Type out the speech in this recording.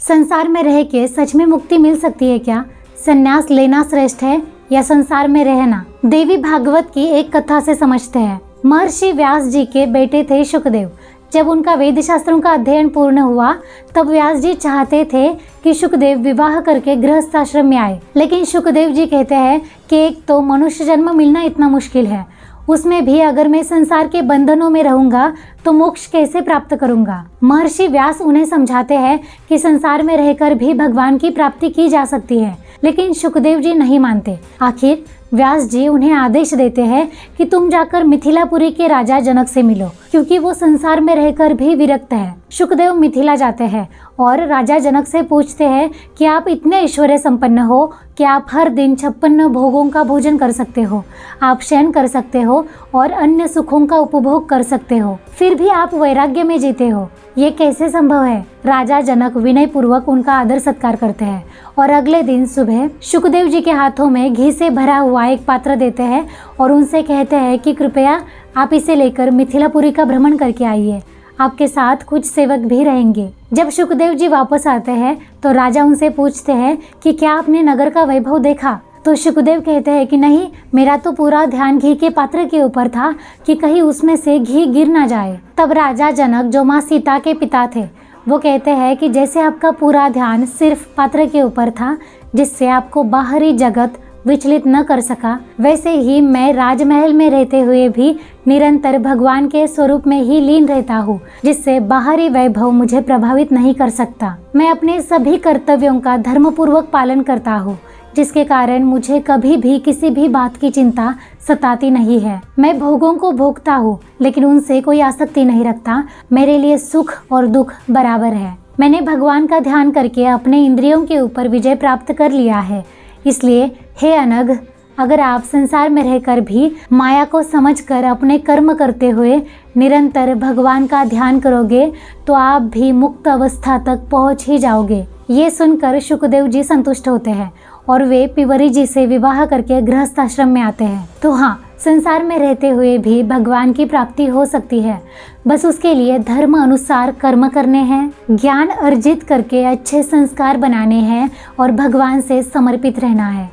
संसार में रह के सच में मुक्ति मिल सकती है क्या? संन्यास लेना श्रेष्ठ है या संसार में रहना? देवी भागवत की एक कथा से समझते हैं। महर्षि व्यास जी के बेटे थे शुकदेव। जब उनका वेद शास्त्रों का अध्ययन पूर्ण हुआ तब व्यास जी चाहते थे कि शुकदेव विवाह करके गृहस्थ आश्रम में आए, लेकिन शुकदेव जी कहते हैं कि एक तो मनुष्य जन्म मिलना इतना मुश्किल है, उसमें भी अगर मैं संसार के बंधनों में रहूंगा तो मोक्ष कैसे प्राप्त करूंगा। महर्षि व्यास उन्हें समझाते हैं कि संसार में रहकर भी भगवान की प्राप्ति की जा सकती है, लेकिन शुकदेव जी नहीं मानते। आखिर व्यास जी उन्हें आदेश देते हैं कि तुम जाकर मिथिलापुरी के राजा जनक से मिलो, क्योंकि वो संसार में रहकर भी विरक्त है। शुकदेव मिथिला जाते हैं और राजा जनक से पूछते हैं कि आप इतने ऐश्वर्य संपन्न हो कि आप हर दिन 56 भोगों का भोजन कर सकते हो, आप शयन कर सकते हो और अन्य सुखों का उपभोग कर सकते हो, फिर भी आप वैराग्य में जीते हो, ये कैसे संभव है? राजा जनक विनय पूर्वक उनका आदर सत्कार करते हैं और अगले दिन सुबह शुकदेव जी के हाथों में घी से भरा हुआ एक पात्र देते हैं और उनसे कहते हैं कि कृपया आप इसे लेकर मिथिलापुरी का भ्रमण करके आइए, आपके साथ कुछ सेवक भी रहेंगे। जब शुकदेव जी वापस आते हैं तो राजा उनसे पूछते हैं कि क्या आपने नगर का वैभव देखा? तो शुकदेव कहते हैं कि नहीं, मेरा तो पूरा ध्यान घी के पात्र के ऊपर था कि कहीं उसमें से घी गिर ना जाए। तब राजा जनक, जो माँ सीता के पिता थे, वो कहते हैं कि जैसे आपका पूरा ध्यान सिर्फ पात्र के ऊपर था जिससे आपको बाहरी जगत विचलित न कर सका, वैसे ही मैं राजमहल में रहते हुए भी निरंतर भगवान के स्वरूप में ही लीन रहता हूँ, जिससे बाहरी वैभव मुझे प्रभावित नहीं कर सकता। मैं अपने सभी कर्तव्यों का धर्मपूर्वक पालन करता हूँ, जिसके कारण मुझे कभी भी किसी भी बात की चिंता सताती नहीं है। मैं भोगों को भोगता हूँ लेकिन उनसे कोई आसक्ति नहीं रखता। मेरे लिए सुख और दुख बराबर है। मैंने भगवान का ध्यान करके अपने इंद्रियों के ऊपर विजय प्राप्त कर लिया है। इसलिए हे अनघ, अगर आप संसार में रहकर भी माया को समझकर अपने कर्म करते हुए निरंतर भगवान का ध्यान करोगे तो आप भी मुक्त अवस्था तक पहुंच ही जाओगे। ये सुनकर शुकदेव जी संतुष्ट होते हैं और वे पिवरी जी से विवाह करके गृहस्थ आश्रम में आते हैं। तो हाँ, संसार में रहते हुए भी भगवान की प्राप्ति हो सकती है, बस उसके लिए धर्म अनुसार कर्म करने हैं, ज्ञान अर्जित करके अच्छे संस्कार बनाने हैं और भगवान से समर्पित रहना है।